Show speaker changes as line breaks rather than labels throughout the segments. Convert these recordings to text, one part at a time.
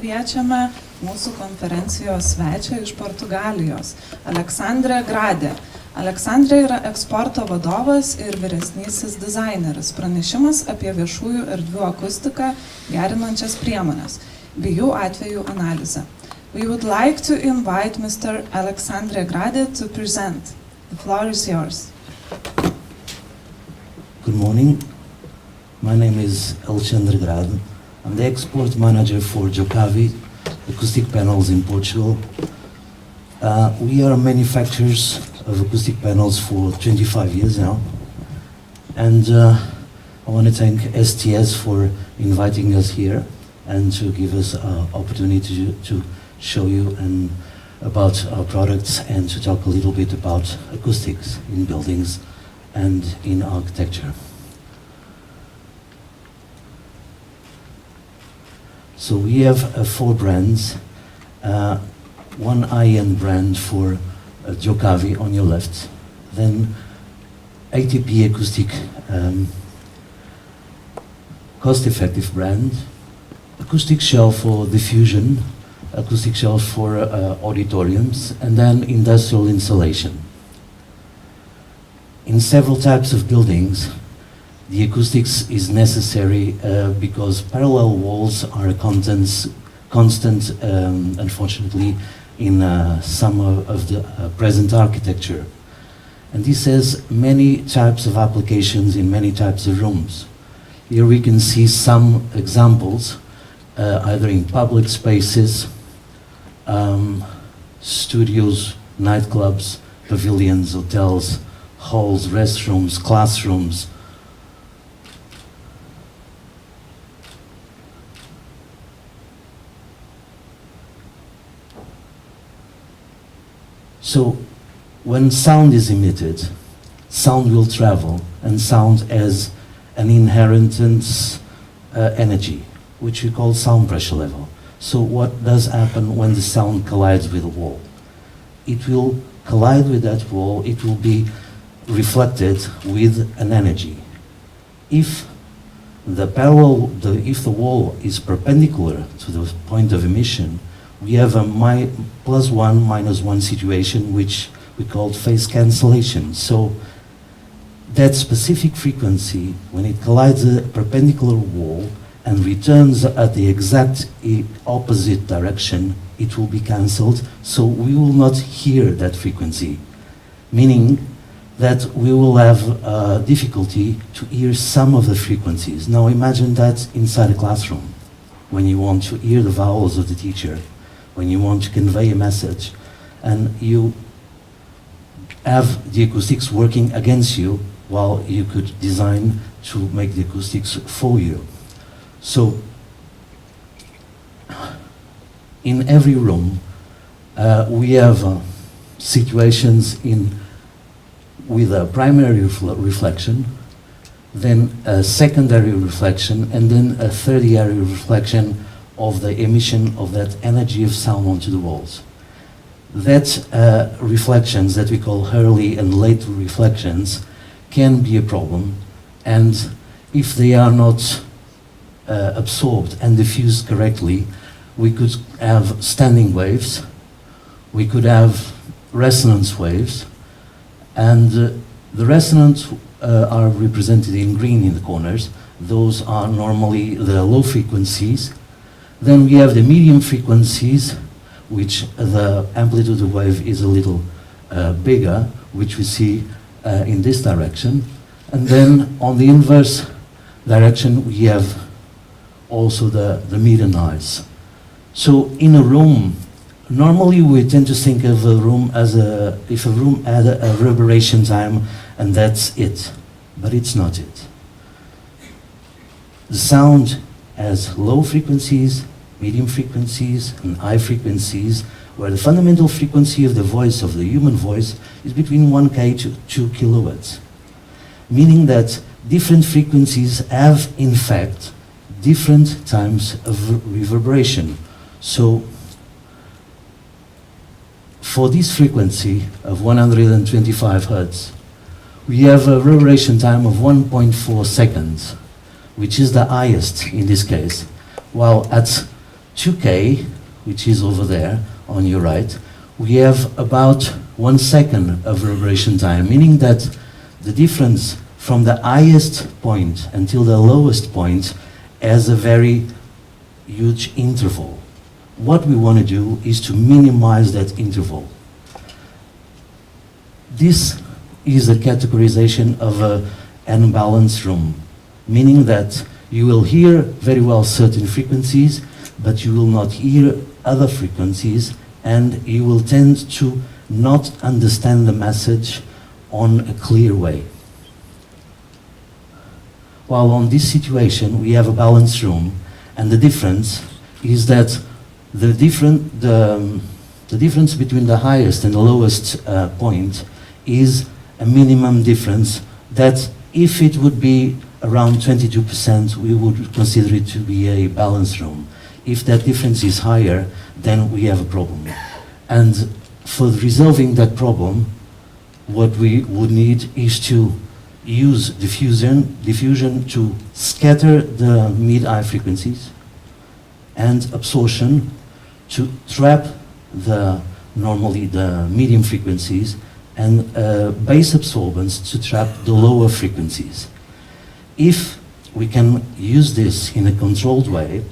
Kviečiame mūsų konferencijos svečią iš Portugalijos, Alexandre Grade. Alexandre yra eksporto vadovas ir vyresnysis dizaineris. Pranešimas apie viešųjų erdvių akustiką gerinančias priemonės, VIEŠBUČIAI atvejų analizę. We would like to invite Mr. Alexandre Grade to present. The floor is yours.
Good morning. My name is Alexandre Grade. I'm the export manager for Jocavi acoustic panels in Portugal. We are manufacturers of acoustic panels for 25 years now. And I want to thank STS for inviting us here and to give us an opportunity to show you about our products and to talk a little bit about acoustics in buildings and in architecture. So we have 4 brands, one high-end brand for Jocavi on your left, then ATP acoustic cost-effective brand, acoustic shell for diffusion, acoustic shells for auditoriums, and then industrial insulation. In several types of buildings, the acoustics is necessary because parallel walls are constant, unfortunately, in some of the present architecture. And this has many types of applications in many types of rooms. Here we can see some examples, either in public spaces, studios, nightclubs, pavilions, hotels, halls, restrooms, classrooms. So, when sound is emitted, sound will travel, and sound has an inherent energy, which we call sound pressure level. So what does happen when the sound collides with a wall? It will collide with that wall, it will be reflected with an energy. If the wall is perpendicular to the point of emission, we have a +1, -1 situation, which we call phase cancellation. So that specific frequency, when it collides a perpendicular wall and returns at the exact opposite direction, it will be cancelled, so we will not hear that frequency, meaning that we will have difficulty to hear some of the frequencies. Now imagine that inside a classroom, when you want to hear the vowels of the teacher, when you want to convey a message, and you have the acoustics working against you while you could design to make the acoustics for you. So, in every room, we have situations with a primary reflection, then a secondary reflection, and then a tertiary reflection of the emission of that energy of sound onto the walls. That reflections that we call early and late reflections can be a problem, and if they are not absorbed and diffused correctly, we could have standing waves, we could have resonance waves, and the resonance are represented in green in the corners. Those are normally the low frequencies. Then we have the medium frequencies, which the amplitude of wave is a little bigger, which we see in this direction. And then on the inverse direction, we have also the median noise. So in a room, normally we tend to think of a room as if a room had a reverberation time and that's it, but it's not it. The sound has low frequencies, medium frequencies, and high frequencies, where the fundamental frequency of the voice, of the human voice, is between 1K to 2 kilowatts. Meaning that different frequencies have, in fact, different times of reverberation. So, for this frequency of 125 Hertz, we have a reverberation time of 1.4 seconds, which is the highest in this case, while at 2K, which is over there on your right, we have about 1 second of reverberation time, meaning that the difference from the highest point until the lowest point has a very huge interval. What we want to do is to minimize that interval. This is a categorization of an unbalanced room, meaning that you will hear very well certain frequencies, but you will not hear other frequencies, and you will tend to not understand the message on a clear way. While on this situation we have a balanced room, and the difference is that the difference between the highest and the lowest point is a minimum difference that if it would be around 22%, we would consider it to be a balanced room. If that difference is higher, then we have a problem. And for resolving that problem, what we would need is to use diffusion to scatter the mid-high frequencies, and absorption to trap normally the medium frequencies, and base absorbance to trap the lower frequencies. If we can use this in a controlled way,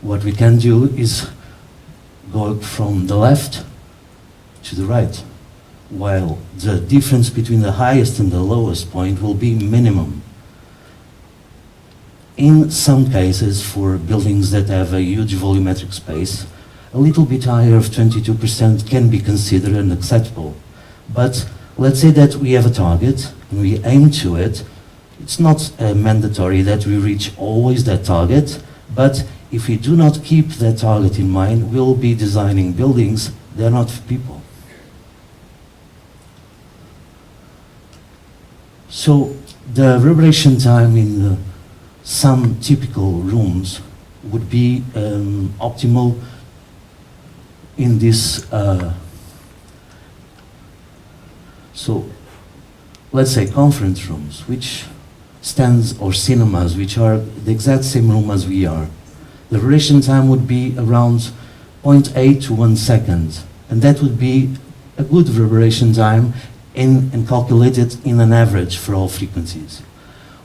what we can do is go from the left to the right, while the difference between the highest and the lowest point will be minimum. In some cases, for buildings that have a huge volumetric space, a little bit higher of 22% can be considered unacceptable. But let's say that we have a target and we aim to it. It's not mandatory that we reach always that target, but if we do not keep that target in mind, we'll be designing buildings that are not for people. So the reverberation time in some typical rooms would be optimal in this. So let's say conference rooms, which stands, or cinemas, which are the exact same room as we are. The reverberation time would be around 0.8 to 1 second, and that would be a good reverberation time and calculated in an average for all frequencies.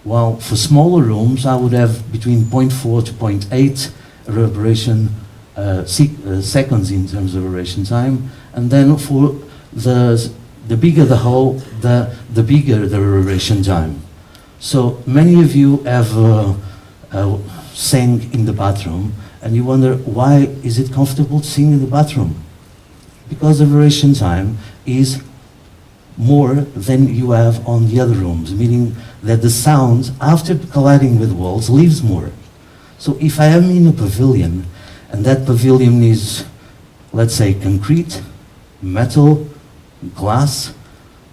While for smaller rooms, I would have between 0.4 to 0.8 reverberation seconds in terms of reverberation time, and then for the bigger the hall, the bigger the reverberation time. So many of you have sang in the bathroom, and you wonder, why is it comfortable to sing in the bathroom? Because the reverberation time is more than you have on the other rooms, meaning that the sound, after colliding with walls, leaves more. So if I am in a pavilion, and that pavilion is, let's say, concrete, metal, glass,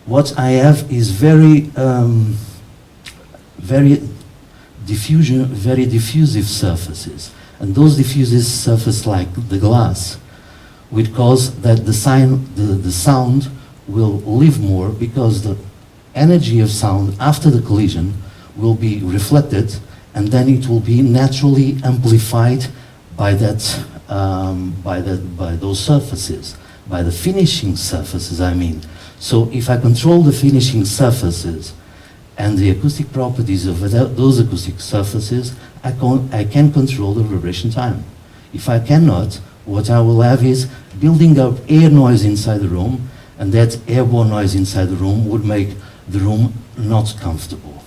what I have is very diffusive surfaces. And those diffusive surfaces, like the glass, would cause that the sound will leave more, because the energy of sound after the collision will be reflected, and then it will be naturally amplified by those surfaces, by the finishing surfaces, I mean. So if I control the finishing surfaces and the acoustic properties of those acoustic surfaces, I can control the reverberation time. If I cannot, what I will have is building up air noise inside the room, and that airborne noise inside the room would make the room not comfortable.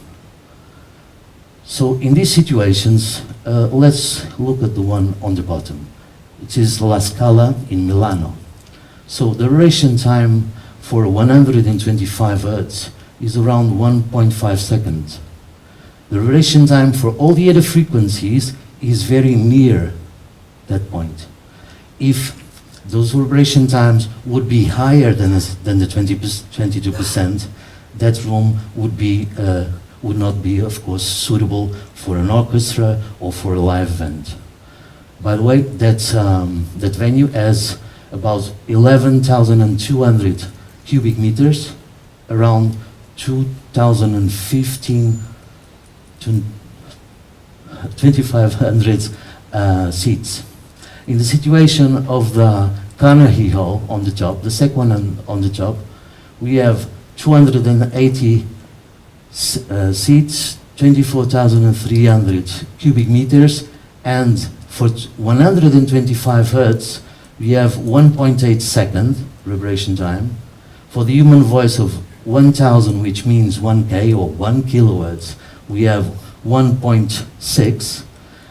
So in these situations, let's look at the one on the bottom. It is La Scala in Milano. So the reverberation time for 125 Hz is around 1.5 seconds. The reverberation time for all the other frequencies is very near that point. If those reverberation times would be higher than the 22%, that room would not be, of course, suitable for an orchestra or for a live event. By the way, that venue has about 11,200 cubic meters, around 2,015 to 2,500 seats. In the situation of the Carnegie Hall on the top, the second one on the top, we have 280 seats, 24,300 cubic meters, and for 125 hertz, we have 1.8 second reverberation time. For the human voice of 1000, which means 1K or 1 kilohertz, we have 1.6,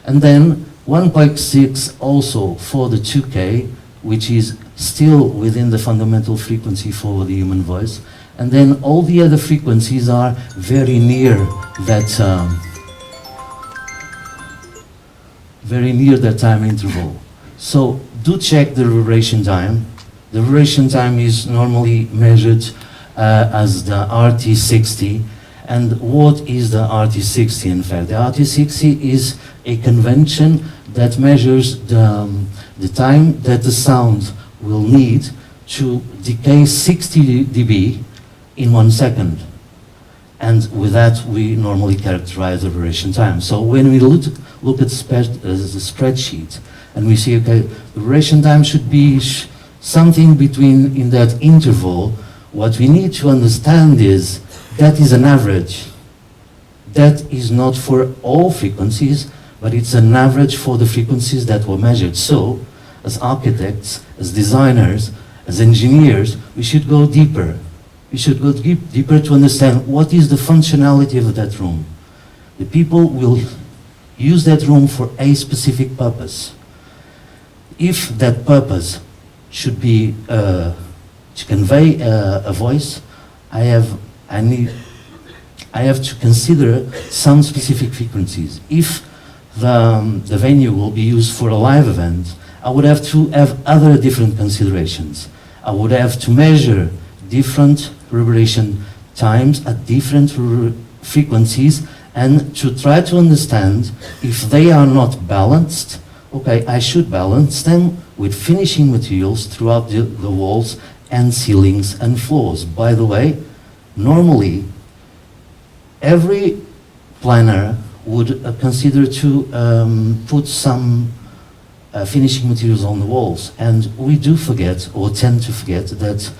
and then 1.6 also for the 2K, which is still within the fundamental frequency for the human voice, and then all the other frequencies are very near that time interval. So do check the reverberation time. The reverberation time is normally measured as the RT60. And what is the RT60 in fact? The RT60 is a convention that measures the time that the sound will need to decay 60 dB in 1 second. And with that, we normally characterize the reverberation time. So when we look at the spreadsheet and we see, okay, the reverberation time should be something between in that interval, what we need to understand is that is an average. That is not for all frequencies, but it's an average for the frequencies that were measured. So, as architects, as designers, as engineers, we should go deeper. We should go deeper to understand what is the functionality of that room. The people will use that room for a specific purpose. If that purpose should be to convey a voice, I have to consider some specific frequencies. If the venue will be used for a live event, I would have to have other different considerations. I would have to measure different reverberation times at different frequencies and to try to understand if they are not balanced. Okay, I should balance them with finishing materials throughout the walls and ceilings and floors. By the way, normally every planner would consider to put some finishing materials on the walls, and we do forget or tend to forget that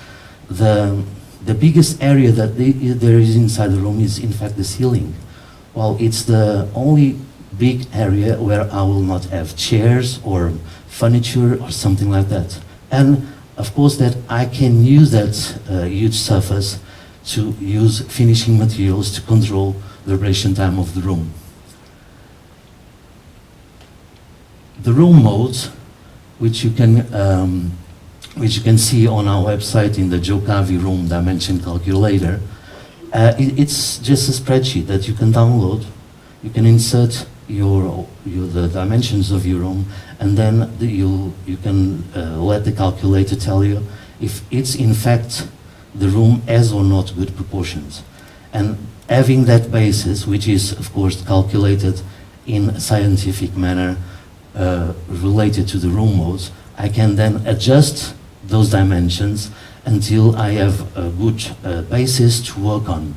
the biggest area that there is inside the room is in fact the ceiling. Well, it's the only big area where I will not have chairs or furniture or something like that. And of course that I can use that huge surface to use finishing materials to control the reverberation time of the room. The room modes, which you can see on our website in the Jokavi room dimension calculator, it's just a spreadsheet that you can download. You can insert the dimensions of your room, and then you can let the calculator tell you if it's in fact the room has or not good proportions. And having that basis, which is of course calculated in a scientific manner related to the room modes, I can then adjust those dimensions until I have a good basis to work on.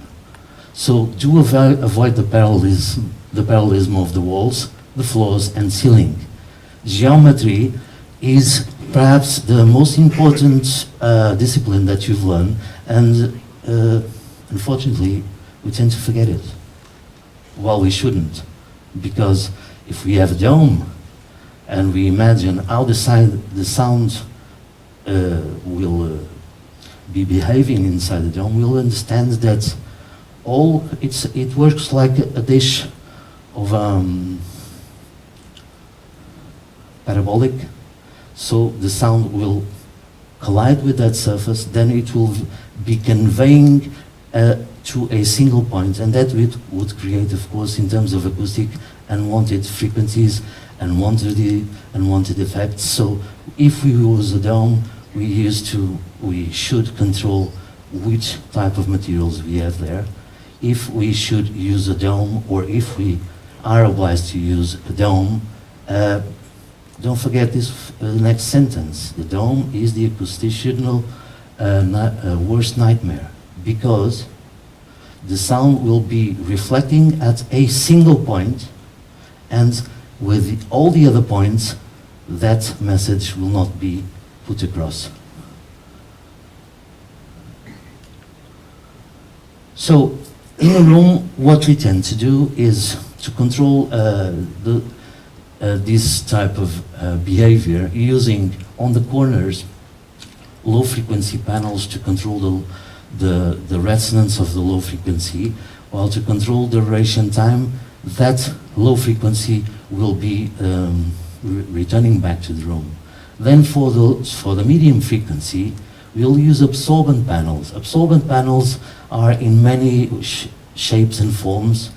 So do avoid the parallelism of the walls, the floors and ceiling. Geometry is perhaps the most important discipline that you've learned, and unfortunately we tend to forget it. Well, we shouldn't, because if we have a dome and we imagine how the sound will be behaving inside the dome, we'll understand that it works like a dish of parabolic. So the sound will collide with that surface, then it will be conveying to a single point, and that would create, of course, in terms of acoustic, unwanted frequencies, unwanted effects. So if we use a dome, we should control which type of materials we have there. If we should use a dome, or if we are obliged to use a dome, don't forget this next sentence. The dome is the acoustician's worst nightmare, because the sound will be reflecting at a single point, and with all the other points that message will not be put across. So, in a room, what we tend to do is to control this type of behavior using, on the corners, low frequency panels to control the resonance of the low frequency, while to control the duration time, that low frequency will be returning back to the room. Then for the medium frequency, we'll use absorbent panels. Absorbent panels are in many shapes and forms,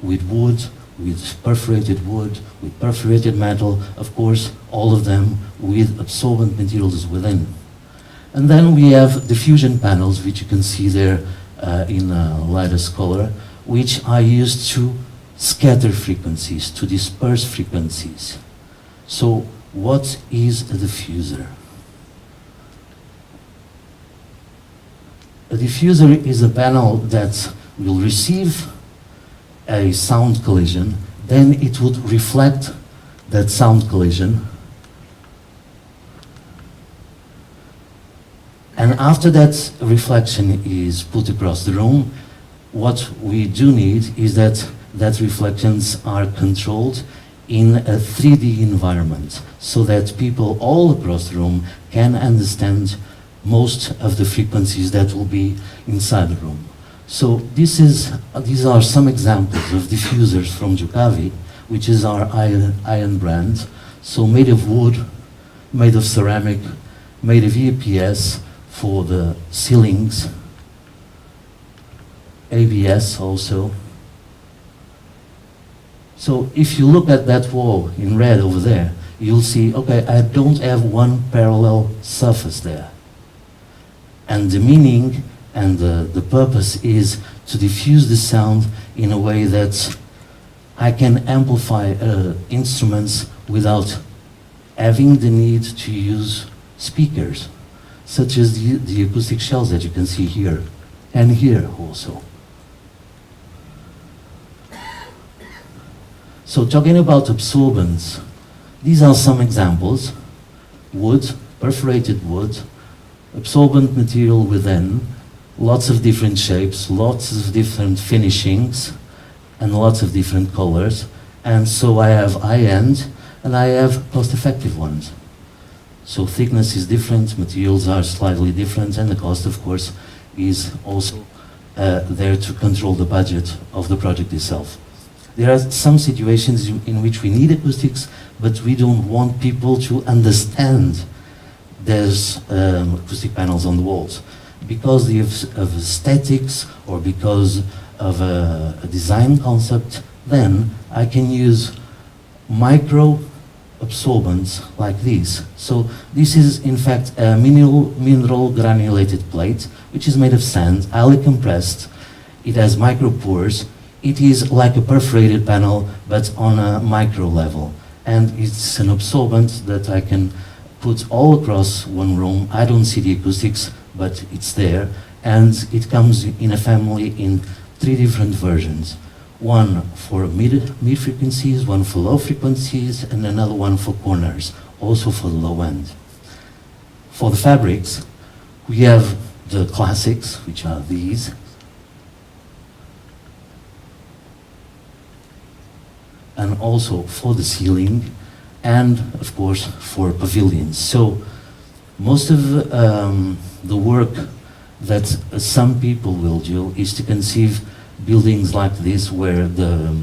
with wood, with perforated wood, with perforated metal, of course, all of them with absorbent materials within. And then we have diffusion panels, which you can see there in a lightest color, which are used to scatter frequencies, to disperse frequencies. So what is a diffuser? A diffuser is a panel that will receive a sound collision, then it would reflect that sound collision. And after that reflection is put across the room, what we do need is that reflections are controlled in a 3D environment, so that people all across the room can understand most of the frequencies that will be inside the room. So these are some examples of diffusers from Jukavi, which is our iron brand. So made of wood, made of ceramic, made of EPS for the ceilings, ABS also. So if you look at that wall in red over there, you'll see, okay, I don't have one parallel surface there. And the meaning and the purpose is to diffuse the sound in a way that I can amplify instruments without having the need to use speakers, such as the acoustic shells that you can see here, and here also. So talking about absorbents, these are some examples. Wood, perforated wood, absorbent material within, lots of different shapes, lots of different finishings, and lots of different colors. And so I have high-end, and I have cost-effective ones. So thickness is different, materials are slightly different, and the cost, of course, is also there to control the budget of the project itself. There are some situations in which we need acoustics, but we don't want people to understand there's acoustic panels on the walls. Because of aesthetics or because of a design concept, then I can use micro absorbents like these. So this is in fact a mineral granulated plate, which is made of sand, highly compressed. It has micro pores. It is like a perforated panel, but on a micro level. And it's an absorbent that I can put all across one room. I don't see the acoustics, but it's there. And it comes in a family in 3 different versions. One for mid frequencies, one for low frequencies, and another one for corners, also for the low end. For the fabrics, we have the classics, which are these. And also for the ceiling, and of course for pavilions. So most of the work that some people will do is to conceive buildings like this, where the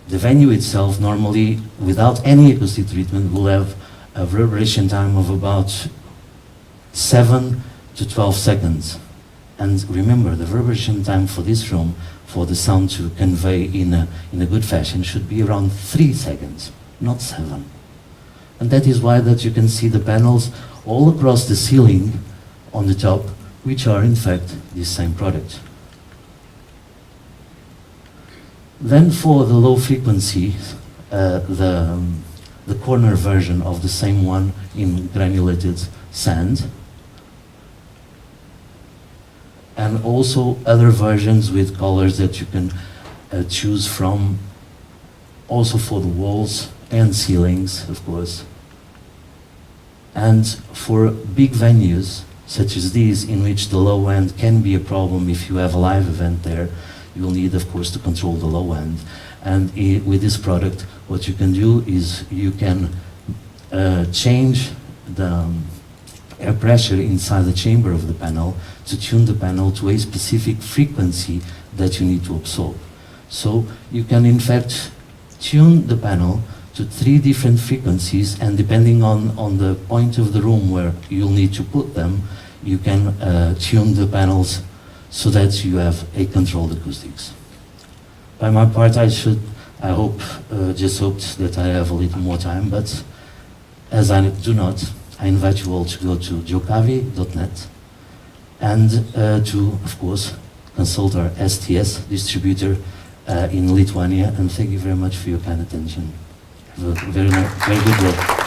venue itself normally, without any acoustic treatment, will have a reverberation time of about 7 to 12 seconds. And remember, the reverberation time for this room, for the sound to convey in a good fashion, should be around 3 seconds, not 7. And that is why that you can see the panels all across the ceiling on the top, which are in fact the same product. Then for the low frequency, the corner version of the same one in granulated sand, and also other versions with colors that you can choose from, also for the walls and ceilings, of course. And for big venues, such as these, in which the low end can be a problem if you have a live event there, you'll need, of course, to control the low end. And with this product, what you can do is you can change the air pressure inside the chamber of the panel to tune the panel to a specific frequency that you need to absorb. So you can, in fact, tune the panel to 3 different frequencies, and depending on the point of the room where you'll need to put them, you can tune the panels so that you have a controlled acoustics. By my part, just hoped that I have a little more time, but as I do not, I invite you all to go to jokavi.net and to, of course, consult our STS distributor in Lithuania, and thank you very much for your kind attention. Have a very good work.